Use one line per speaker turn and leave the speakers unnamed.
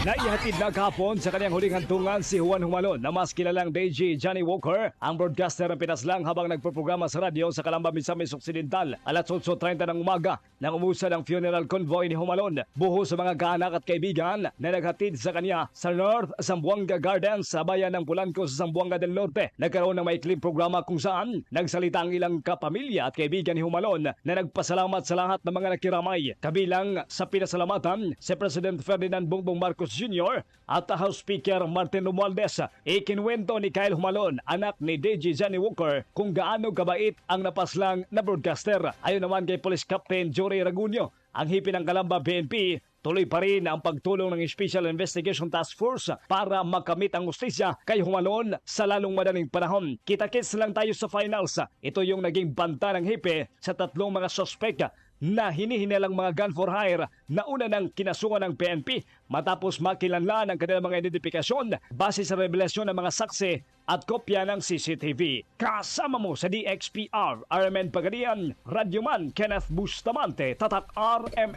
Naihatid na kahapon sa kanyang huling hantungan si Juan Humalon na mas kilalang DJ Johnny Walker, ang broadcaster ng pinaslang habang nagproprograma sa radyo sa Calamba, Misamis Occidental. Alas 8:30 ng umaga nang umusan ang funeral convoy ni Humalon. Buhos sa mga kaanak at kaibigan na naghatid sa kanya sa North Zamboanga Gardens sa bayan ng Polanco sa Zamboanga del Norte. Nagkaroon ng maikling programa kung saan nagsalita ang ilang kapamilya at kaibigan ni Humalon na nagpasalamat sa lahat ng mga nakiramay. Kabilang sa pinasalamatan si President Ferdinand Bongbong Marcos Jr. at House Speaker Martin Romualdez. Ikinwento ni Kyle Humalon, anak ni DJ Johnny Walker, kung gaano kabait ang napaslang na broadcaster. Ayon naman kay Police Captain Jory Ragunio, ang hipi ng Calamba PNP, tuloy pa rin ang pagtulong ng Special Investigation Task Force para makamit ang hustisya kay Humalon sa lalong madaling panahon. Kita-kits lang tayo sa finals. Ito yung naging banta ng hipe sa tatlong mga suspect na hinihinalang mga gun for hire na una ng kinasuhan ng PNP matapos makilanlan ang kanilang mga identifikasyon base sa revelasyon ng mga saksi at kopya ng CCTV. Kasama mo sa DXPR, RMN Pagadian, Radyoman Kenneth Bustamante, Tatak RMN.